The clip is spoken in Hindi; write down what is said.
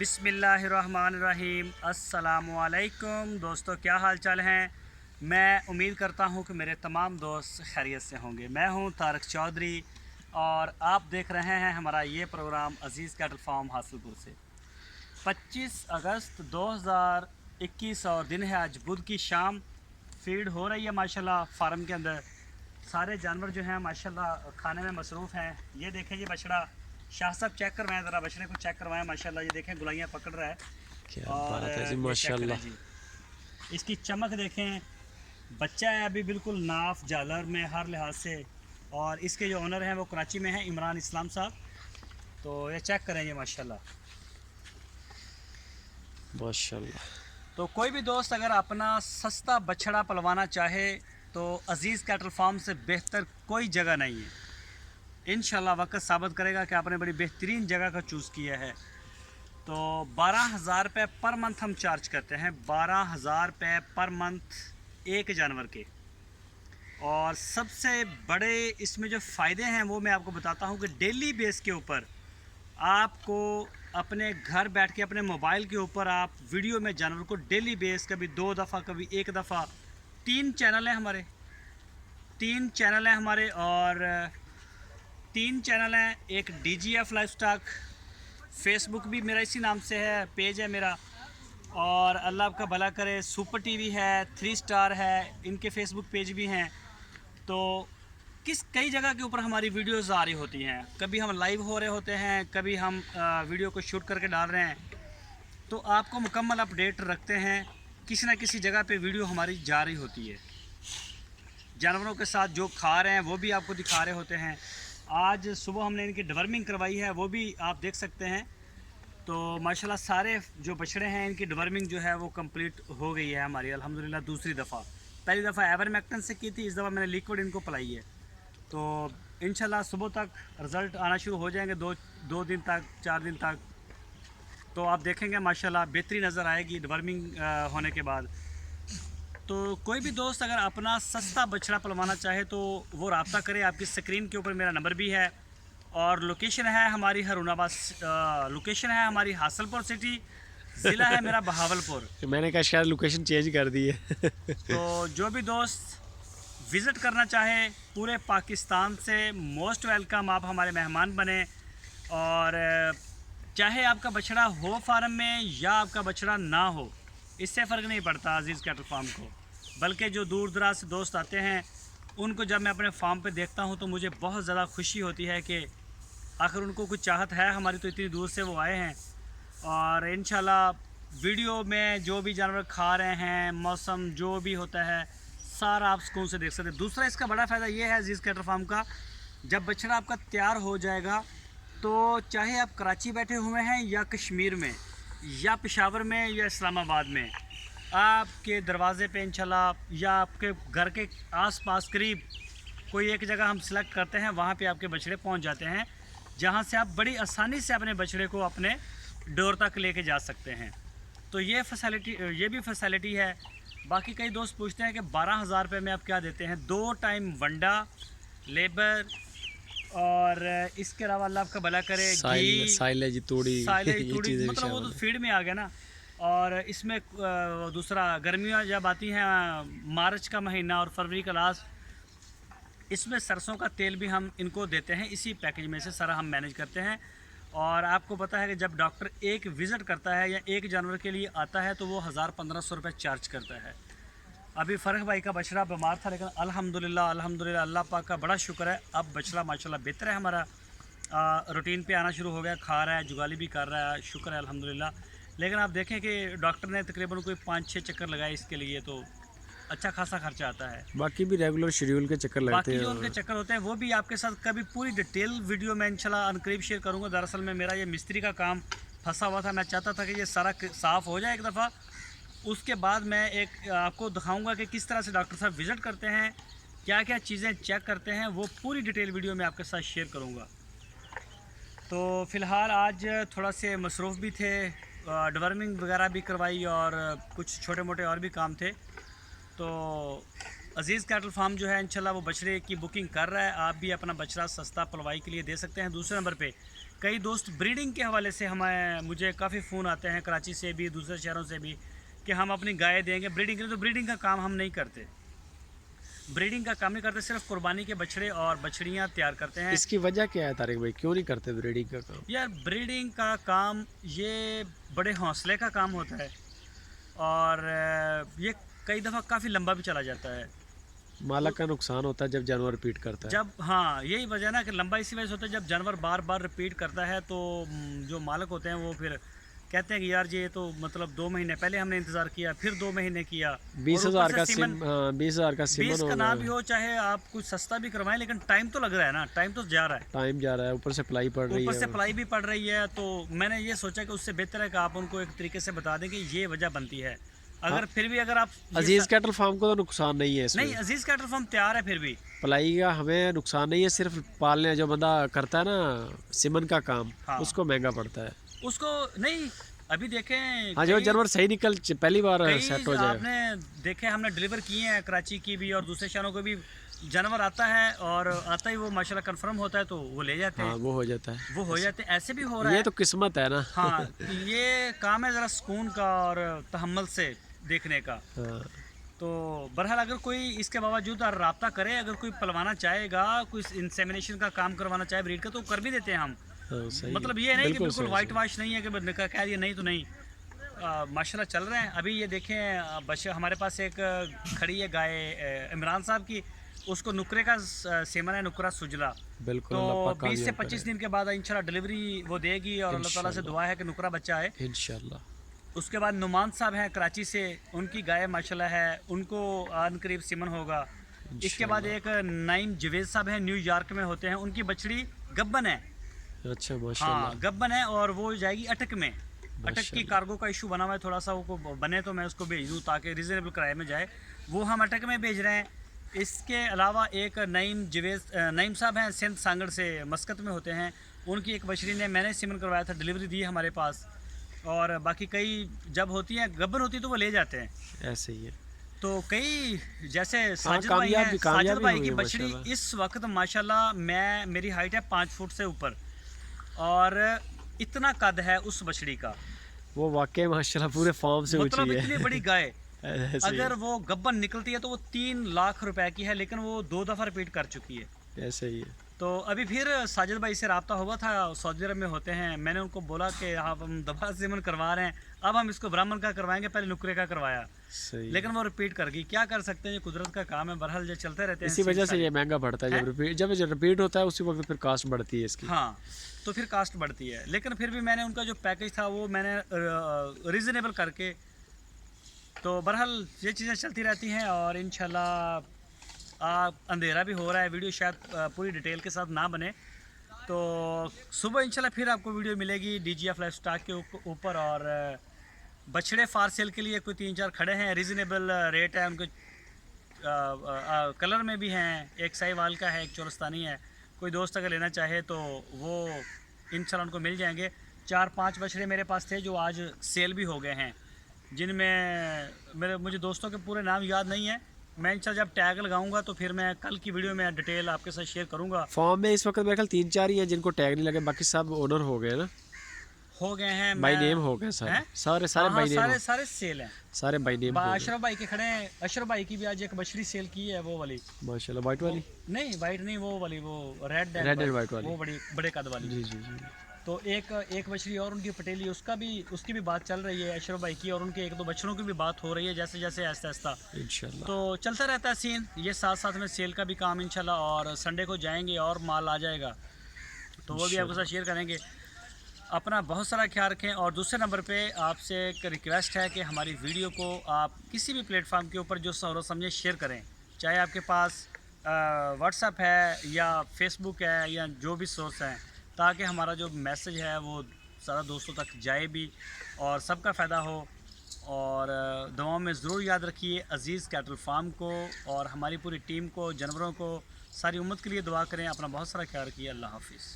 बिस्मिल्लाहिर्रहमानिर्रहीम। अस्सलामुअलैकुम दोस्तों, क्या हाल चाल हैं। मैं उम्मीद करता हूं कि मेरे तमाम दोस्त खैरियत से होंगे। मैं हूं तारक चौधरी और आप देख रहे हैं हमारा ये प्रोग्राम अज़ीज़ कैटल फार्म हासिलपुर से। 25 अगस्त 2021 और दिन है आज बुध की शाम। फीड हो रही है माशाल्लाह फार्म के अंदर। सारे जानवर जो हैं माशाल्लाह खाने में मसरूफ़ हैं। ये देखें, ये बछड़ा शाह साहब चेक करवाएं, ज़रा बछड़े को चेक करवाएं। माशाल्लाह ये देखें गुलाइयाँ पकड़ रहा है। क्या और बात है जी, ये चेक करें माशाल्लाह। जी, इसकी चमक देखें। बच्चा है अभी बिल्कुल नाफ जालर में हर लिहाज से। और इसके जो ओनर हैं वो कराची में हैं, इमरान इस्लाम साहब। तो ये चेक करें ये माशाल्लाह। माशाल्लाह। तो कोई भी दोस्त अगर अपना सस्ता बछड़ा पलवाना चाहे तो अज़ीज़ कैटल फार्म से बेहतर कोई जगह नहीं है। इंशाल्लाह वक्त साबित करेगा कि आपने बड़ी बेहतरीन जगह का चूज़ किया है। तो 12,000 रुपये पर मंथ हम चार्ज करते हैं। 12,000 रुपये पर मंथ एक जानवर के। और सबसे बड़े इसमें जो फ़ायदे हैं वो मैं आपको बताता हूँ कि डेली बेस के ऊपर आपको अपने घर बैठ के अपने मोबाइल के ऊपर आप वीडियो में जानवर को डेली बेस, कभी 2 दफ़ा कभी 1 दफ़ा, 3 चैनल हैं हमारे। 3 चैनल हैं हमारे और 3 चैनल हैं। एक DGF लाइफस्टॉक, फेसबुक भी मेरा इसी नाम से है, पेज है मेरा। और अल्लाह आपका भला करे, सुपर टीवी है, 3 स्टार है, इनके फेसबुक पेज भी हैं। तो कई जगह के ऊपर हमारी वीडियोस आ रही होती हैं। कभी हम लाइव हो रहे होते हैं, कभी हम वीडियो को शूट करके डाल रहे हैं। तो आपको मुकम्मल अपडेट रखते हैं। किसी न किसी जगह पे वीडियो हमारी जा रही होती है। जानवरों के साथ जो खा रहे हैं वो भी आपको दिखा रहे होते हैं। आज सुबह हमने इनकी डिवर्मिंग करवाई है, वो भी आप देख सकते हैं। तो माशाल्लाह सारे जो बछड़े हैं इनकी डिवर्मिंग जो है वो कंप्लीट हो गई है हमारी अल्हम्दुलिल्लाह। दूसरी दफ़ा, पहली दफ़ा एवरमेक्टन से की थी, इस दफ़ा मैंने लिक्विड इनको पिलाई है। तो इंशाल्लाह सुबह तक रिज़ल्ट आना शुरू हो जाएंगे, दो दिन तक, 4 दिन तक। तो आप देखेंगे माशाल्लाह बेहतरी नज़र आएगी डिवर्मिंग होने के बाद। तो कोई भी दोस्त अगर अपना सस्ता बछड़ा पलवाना चाहे तो वो रब्ता करे। आपकी स्क्रीन के ऊपर मेरा नंबर भी है और लोकेशन है हमारी हरुणाबाद, लोकेशन है हमारी हासिलपुर सिटी, ज़िला है मेरा बहावलपुर। मैंने कहा शायद लोकेशन चेंज कर दी है। तो जो भी दोस्त विज़िट करना चाहे पूरे पाकिस्तान से मोस्ट वेलकम, आप हमारे मेहमान बने। और चाहे आपका बछड़ा हो फार्म में या आपका बछड़ा ना हो, इससे फ़र्क नहीं पड़ता अज़ीज़ कैटल फार्म को। बल्कि जो दूर दराज से दोस्त आते हैं उनको जब मैं अपने फार्म पे देखता हूँ तो मुझे बहुत ज़्यादा खुशी होती है कि आखिर उनको कुछ चाहत है हमारी, तो इतनी दूर से वो आए हैं। और इंशाल्लाह वीडियो में जो भी जानवर खा रहे हैं, मौसम जो भी होता है, सारा आप सुकून से देख सकते हैं। दूसरा इसका बड़ा फ़ायदा ये है अज़ीज़ कैटल फार्म का, जब बछड़ा आपका तैयार हो जाएगा तो चाहे आप कराची बैठे हुए हैं या कश्मीर में या पेशावर में या इस्लामाबाद में, आपके दरवाज़े पे इंशाल्लाह या आपके घर के आस-पास करीब कोई एक जगह हम सिलेक्ट करते हैं, वहाँ पे आपके बछड़े पहुँच जाते हैं, जहाँ से आप बड़ी आसानी से अपने बछड़े को अपने डोर तक लेके जा सकते हैं। तो ये भी फैसिलिटी है। बाकी कई दोस्त पूछते हैं कि 12,000 रुपये में आप क्या देते हैं। 2 टाइम वंडा, लेबर और इसके अलावा अल्लाह आपका भला करे साइलेज तूड़ी तूड़ी मतलब वो तो फीड में आ गया ना। और इसमें दूसरा गर्मियाँ जब आती हैं, मार्च का महीना और फरवरी का लास्ट, इसमें सरसों का तेल भी हम इनको देते हैं। इसी पैकेज में से सारा हम मैनेज करते हैं। और आपको पता है कि जब डॉक्टर एक विज़िट करता है या एक जानवर के लिए आता है तो वो 1,000-1,500 रुपये चार्ज करता है। अभी फ़र्क भाई का बछड़ा बीमार था, लेकिन अल्हम्दुलिल्लाह अल्लाह पाक का बड़ा शुक्र है, अब बछड़ा माशाल्लाह बेहतर है हमारा। रूटीन पे आना शुरू हो गया, खा रहा है, जुगाली भी कर रहा है, शुक्र है अल्हम्दुलिल्लाह। लेकिन आप देखें कि डॉक्टर ने तकरीबन कोई 5-6 चक्कर लगाए इसके लिए, तो अच्छा खासा खर्चा आता है। बाकी भी रेगुलर शेड्यूल के चक्कर लगते बाकी हैं। जो उनके चक्कर होते हैं वो भी आपके साथ कभी पूरी डिटेल वीडियो में इंशाल्लाह अनकरीब शेयर करूँगा। दरअसल में मेरा ये मिस्त्री का काम फंसा हुआ था, मैं चाहता था कि ये सारा साफ़ हो जाए एक दफ़ा, उसके बाद मैं एक आपको दिखाऊंगा कि किस तरह से डॉक्टर साहब विज़िट करते हैं, क्या क्या चीज़ें चेक करते हैं, वो पूरी डिटेल वीडियो में आपके साथ शेयर करूँगा। तो फ़िलहाल आज थोड़ा से मसरूफ़ भी थे, डिवर्मिंग वगैरह भी करवाई और कुछ छोटे मोटे और भी काम थे। तो अज़ीज़ कैटल फार्म जो है इंशाल्लाह वो बछड़े की बुकिंग कर रहा है। आप भी अपना बछड़ा सस्ता पलवाई के लिए दे सकते हैं। दूसरे नंबर पे कई दोस्त ब्रीडिंग के हवाले से मुझे काफ़ी फ़ोन आते हैं कराची से भी, दूसरे शहरों से भी, कि हम अपनी गाय देंगे ब्रीडिंग के लिए। तो ब्रीडिंग का काम हम नहीं करते, ब्रीडिंग का काम नहीं करते, सिर्फ कुर्बानी के बछड़े और बछड़ियाँ तैयार करते हैं। इसकी वजह क्या है तारिक भाई, क्यों नहीं करते ब्रीडिंग का काम? यार ब्रीडिंग का काम ये बड़े हौसले का काम होता है, और ये कई दफ़ा काफ़ी लंबा भी चला जाता है। मालक का नुकसान होता है जब जानवर रिपीट करता है। जब, हाँ यही वजह ना कि लंबा इसी वजह से होता है, जब जानवर बार बार रिपीट करता है तो जो मालक होते हैं वो फिर कहते हैं कि यार ये तो मतलब 2 महीने पहले हमने इंतज़ार किया, फिर 2 महीने किया। 20,000 का सिम, 20,000 का सिमन 20 का ना भी हो, चाहे आप कुछ सस्ता भी करवाएं, लेकिन टाइम तो लग रहा है ना, टाइम तो जा रहा है, टाइम जा रहा है, ऊपर से पलाई पड़ रही ऊपर है। से पलाई भी पड़ रही है। तो मैंने ये सोचा कि उससे बेहतर है कि आप उनको एक तरीके से बता दें कि ये वजह बनती है। अगर फिर भी अगर आप अजीज कैटल फार्म को तो नुकसान नहीं है इसमें। नहीं, अजीज कैटल फार्म तैयार है, फिर भी पलाई का हमें नुकसान नहीं है, सिर्फ पालने जो बंदा करता है ना सिमन का काम, हाँ। उसको महंगा पड़ता है उसको नहीं। अभी देखें, हाँ, जो जानवर सही निकल पहली बार कई सेट हो जाए। आपने देखे, हमने डिलीवर किए हैं कराची की भी और दूसरे शहरों को भी। जानवर आता है और आता ही वो माशाल्लाह कंफर्म होता है तो वो ले जाते हाँ, हैं, वो हो जाता है, वो हो जाते हैं। ऐसे भी हो रहा ये है। तो किस्मत है ना। हाँ, ये काम है ज़रा सुकून का और तहम्मुल से देखने का। हाँ, तो बहरहाल अगर कोई इसके बावजूद रब्ता करे, अगर कोई पलवाना चाहेगा, कोई इंसेमिनेशन का काम करवाना चाहे ब्रीड का, तो कर भी देते हैं हम। हाँ, सही मतलब है। ये नहीं कि बिल्कुल सही, वाइट सही। वाश नहीं है कि कह दिया नहीं तो नहीं। माशाल्लाह चल रहे हैं। अभी ये देखें, बच्चे हमारे पास एक खड़ी है गाय इमरान साहब की, उसको नुकरे का सेमन है, नुकरा सुजला। बिल्कुल, तो अल्लाह पाक 20 से कामयाब 25 दिन के बाद इंशाल्लाह डिलीवरी वो देगी, और अल्लाह ताला से दुआ है कि नुकरा बच्चा आए करे। इंशाल्लाह। उसके बाद नुमान साहब हैं कराची से, उनकी गाय माशाल्लाह है, उनको आन करीब सिमन होगा। इसके बाद एक नाइम जवेद साहब हैं, न्यूयॉर्क में होते हैं, उनकी बछड़ी गब्बन है। अच्छा, हाँ, माशाल्लाह। गब्बन है और वो जाएगी अटक में। अटक की कार्गो का इशू बना हुआ है थोड़ा सा, वो बने तो मैं उसको भेज दूँ ताकि रिजनेबल किराए में जाए, वो हम अटक में भेज रहे हैं। इसके अलावा एक नईम साहब हैं, सिंध सांगड़ से, मस्कत में होते हैं, उनकी एक बछड़ी ने मैंने सिमन करवाया था, डिलीवरी दी हमारे पास। और बाकी कई जब होती हैं गब्बर होती है तो वो ले जाते हैं, ऐसे ही है। तो कई जैसे साजिद भाई कामयाब हैं, भी साजिद भाई हुई की है बछड़ी माशाल्लाह। इस वक्त माशाल्लाह मेरी हाइट है 5 फुट से ऊपर, और इतना कद है उस बछड़ी का, वो वाकई माशाल्लाह पूरे फॉर्म से मतलब ऊंची है। इतनी बड़ी गाय। ऐसे ही अगर वो गब्बन निकलती है तो वो 3 लाख रुपए की है, लेकिन वो 2 दफ़ा रिपीट कर चुकी है। ऐसे ही है। तो अभी फिर साजिद भाई से रब्ता हुआ था, सऊदी अरब में होते हैं, मैंने उनको बोला कि आप हम दोबारा सिमन करवा रहे हैं, अब हम इसको ब्राह्मण का करवाएंगे, पहले नुकरे का करवाया, सही। लेकिन वो रिपीट कर गई। क्या कर सकते हैं, ये कुदरत का काम है, बहरहाल जो चलते रहते हैं इसी वजह से ये महंगा पड़ता है, जब रिपीट होता है उसी वक्त फिर कास्ट बढ़ती है इसकी। हाँ, तो फिर कास्ट बढ़ती है, लेकिन फिर भी मैंने उनका जो पैकेज था वो मैंने रीज़नेबल करके, तो बहरहाल ये चीज़ें चलती रहती हैं। और इंशाल्लाह अंधेरा भी हो रहा है, वीडियो शायद पूरी डिटेल के साथ ना बने, तो सुबह इंशाल्लाह फिर आपको वीडियो मिलेगी DGF लाइफ स्टॉक के ऊपर। और बछड़े फार सेल के लिए कोई 3-4 खड़े हैं, रीज़नेबल रेट है उनके, कलर में भी हैं, एक साहिवाल का है, एक चोरस्तानी है। कोई दोस्त अगर लेना चाहे तो वो इंशाल्लाह उनको मिल जाएंगे। 4-5 बछड़े मेरे पास थे जो आज सेल भी हो गए हैं, जिनमें मुझे दोस्तों के पूरे नाम याद नहीं है। मैं इंशाल्लाह जब टैग लगाऊंगा तो फिर मैं कल की वीडियो में डिटेल आपके साथ शेयर करूंगा। फॉर्म में इस वक्त मेरे ख्याल 3-4 ही हैं जिनको टैग नहीं लगे, बाकी सब ओनर हो गए ना, हो गए हैं, बाई नेम हो गए सारे, सारे बाई नेम, सारे सेल हैं, सारे बाई नेम हो गए। अशरफ भाई के खड़े हैं, अशरफ भाई की भी आज एक बछड़ी सेल की है, वो वाली माशाल्लाह। वाइट वाली नहीं, वाइट नहीं, वो वाली, वो रेड एंड वाइट वाली, वो बड़े कद वाली। जी जी जी। तो एक बछड़ी और उनकी पटेली, उसकी भी बात चल रही है अशरफ भाई की, और उनके 1-2 बछड़ों की भी बात हो रही है, जैसे जैसे आहिस्ता आहिस्ता इंशाल्लाह तो चलता रहता है सीन। ये साथ साथ में सेल का भी काम इंशाल्लाह, और संडे को जाएंगे और माल आ जाएगा तो वो भी आपके साथ शेयर करेंगे। अपना बहुत सारा ख्याल रखें। और दूसरे नंबर पे आपसे एक रिक्वेस्ट है कि हमारी वीडियो को आप किसी भी प्लेटफार्म के ऊपर जो सहूलत समझे शेयर करें, चाहे आपके पास व्हाट्सएप है या फेसबुक है या जो भी सोर्स है, ताकि हमारा जो मैसेज है वो सारा दोस्तों तक जाए भी और सबका फ़ायदा हो। और दुआओं में ज़रूर याद रखिए अज़ीज़ कैटल फार्म को और हमारी पूरी टीम को, जानवरों को, सारी उम्मत के लिए दुआ करें। अपना बहुत सारा ख्याल रखिए। अल्लाह हाफिज़।